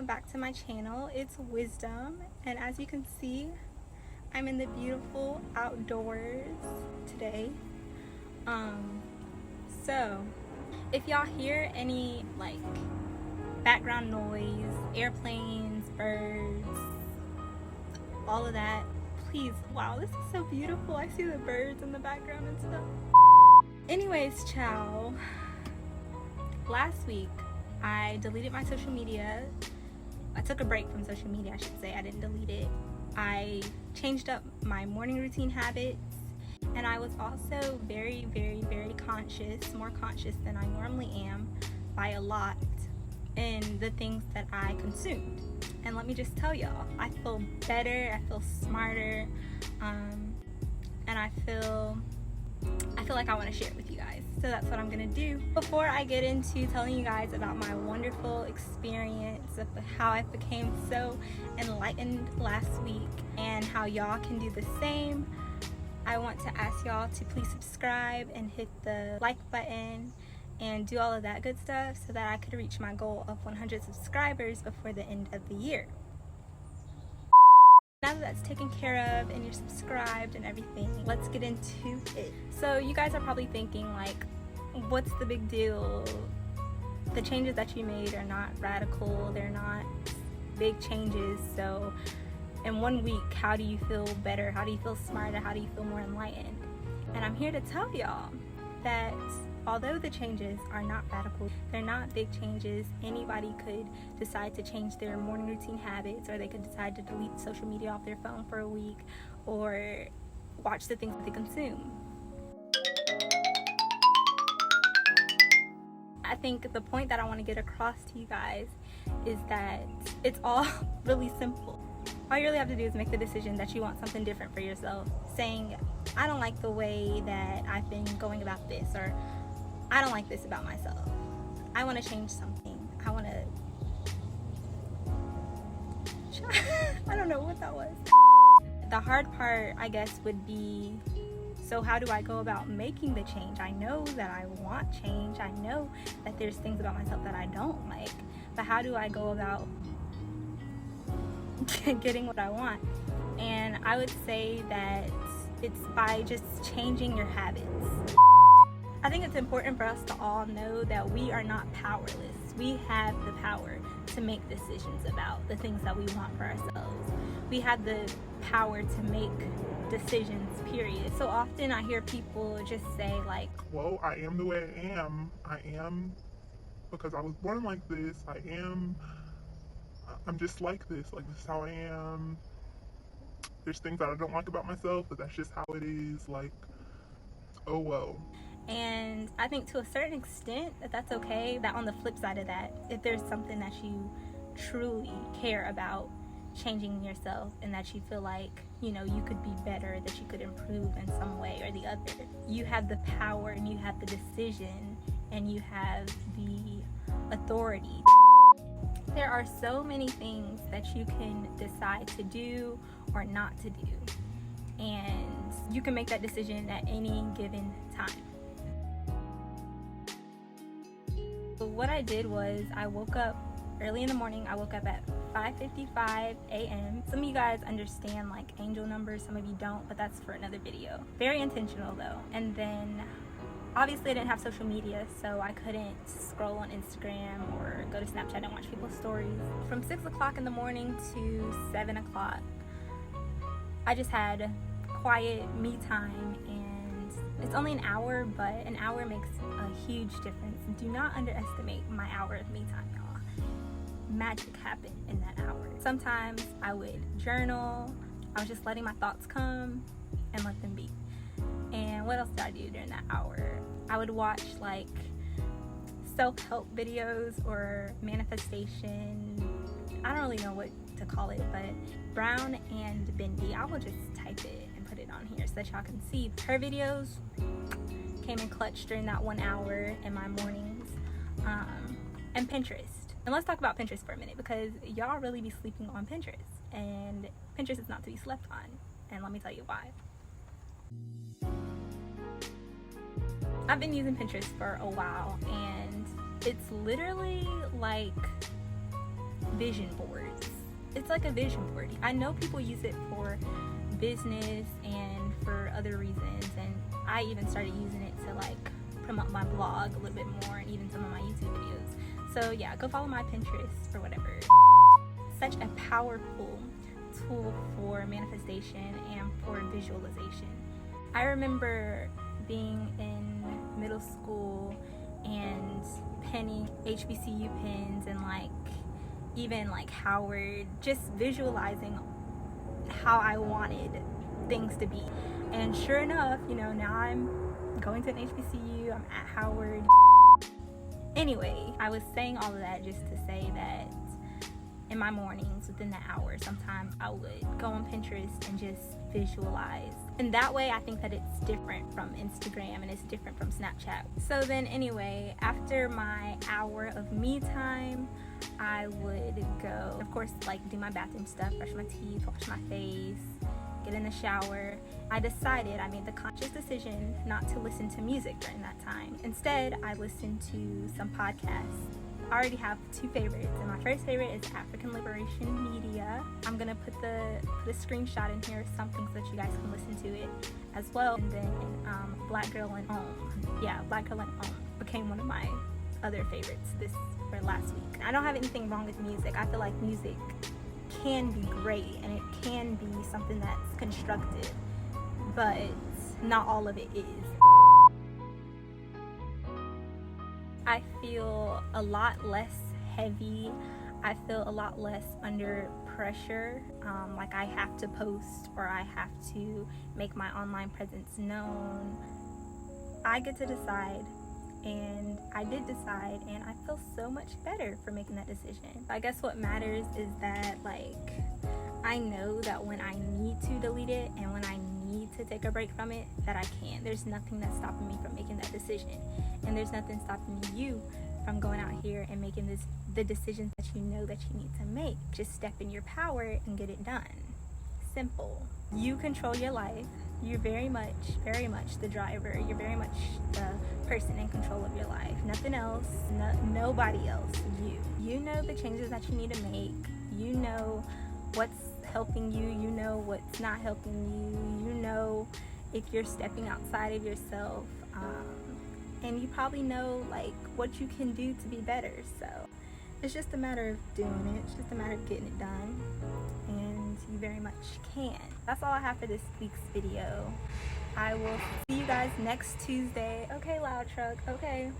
welcome back to my channel. It's Wisdom, and as you can see, I'm in the beautiful outdoors today. So if y'all hear any like background noise, airplanes, birds, all of that, please, wow, this is so beautiful. I see the birds in the background and stuff. Anyways, ciao. Last week I deleted my social media. I took a break from social media, I should say. I didn't delete it. I changed up my morning routine habits, and I was also very, very, very conscious, more conscious than I normally am by a lot, in the things that I consumed. And let me just tell y'all, I feel better, I feel smarter, and I feel like I want to share it with you guys. So that's what I'm gonna do. Before I get into telling you guys about my wonderful experience of how I became so enlightened last week and how y'all can do the same, I want to ask y'all to please subscribe and hit the like button and do all of that good stuff so that I could reach my goal of 100 subscribers before the end of the year. Now that that's taken care of and you're subscribed and everything, let's get into it. So you guys are probably thinking like, what's the big deal? The changes that you made are not radical, they're not big changes. So in 1 week, how do you feel better? How do you feel smarter? How do you feel more enlightened? And I'm here to tell y'all that although the changes are not radical, they're not big changes. Anybody could decide to change their morning routine habits, or they could decide to delete social media off their phone for a week, or watch the things that they consume. I think the point that I want to get across to you guys is that it's all really simple. All you really have to do is make the decision that you want something different for yourself, saying, I don't like the way that I've been going about this, or I don't like this about myself. I want to change something. I want to... I don't know what that was. The hard part, I guess, would be, so how do I go about making the change? I know that I want change. I know that there's things about myself that I don't like. But how do I go about getting what I want? And I would say that it's by just changing your habits. I think it's important for us to all know that we are not powerless. We have the power to make decisions about the things that we want for ourselves. We have the power to make decisions, period. So often I hear people just say like, well, I am the way I am. I am because I was born like this. I'm just like this. Like, this is how I am. There's things that I don't like about myself, but that's just how it is. Like, oh well. And I think to a certain extent that's okay. That on the flip side of that, if there's something that you truly care about changing yourself, and that you feel like, you know, you could be better, that you could improve in some way or the other, you have the power and you have the decision and you have the authority. There are so many things that you can decide to do or not to do, and you can make that decision at any given time. So what I did was I woke up early in the morning. I woke up at 5:55 a.m. Some of you guys understand like angel numbers, some of you don't, but that's for another video. Very intentional though. And then obviously I didn't have social media, so I couldn't scroll on Instagram or go to Snapchat and watch people's stories. From 6 o'clock in the morning to 7 o'clock, I just had quiet me time, and it's only an hour, but an hour makes a huge difference. Do not underestimate my hour of me time, y'all. Magic happened in that hour. Sometimes I would journal. I was just letting my thoughts come and let them be. And what else did I do during that hour? I would watch like self-help videos or manifestation. I don't really know what to call it, but Brown and Bendy. I will just type it and put it on here so that y'all can see. Her videos came in clutch during that 1 hour in my mornings. And Pinterest. And let's talk about Pinterest for a minute, because y'all really be sleeping on Pinterest, and Pinterest is not to be slept on, and let me tell you why. I've been using Pinterest for a while, and it's literally like vision boards. It's like a vision board. I know people use it for business and for other reasons, and I even started using it to like promote my blog a little bit more and even some of my YouTube videos. So yeah, go follow my Pinterest or whatever. Such a powerful tool for manifestation and for visualization. I remember being in middle school and penning HBCU pins and like even like Howard, just visualizing how I wanted things to be. And sure enough, you know, now I'm going to an HBCU, I'm at Howard. Anyway, I was saying all of that just to say that in my mornings, within the hour, sometimes I would go on Pinterest and just visualize. And that way I think that it's different from Instagram and it's different from Snapchat. So then anyway, after my hour of me time, I would go, of course, like do my bathroom stuff, brush my teeth, wash my face, get in the shower. I made the conscious decision not to listen to music during that time. Instead, I listened to some podcasts. I already have two favorites, and my first favorite is African Liberation Media. I'm gonna put a screenshot in here, something so that you guys can listen to it as well. And then Black Girl in Om. Yeah, Black Girl in Om became one of my other favorites last week. I don't have anything wrong with music. I feel like music can be great and it can be something that's constructive, but not all of it is. I feel a lot less heavy. I feel a lot less under pressure. Like I have to post or I have to make my online presence known. I get to decide, and I did decide, and I feel so much better for making that decision. I guess what matters is that like I know that when I need to delete it and when I need to take a break from it, that I can. There's nothing that's stopping me from making that decision, and there's nothing stopping you from going out here and making the decisions that you know that you need to make. Just step in your power and get it done. Simple. You control your life. You're very much the driver. You're very much the person in control of your life. Nothing else, nobody else, you. You know the changes that you need to make. You know what's helping you. You know what's not helping you. You know if you're stepping outside of yourself. And you probably know like what you can do to be better. So it's just a matter of doing it. It's just a matter of getting it done. And you very much can. That's all I have for this week's video. I will see you guys next Tuesday. Okay, loud truck. Okay.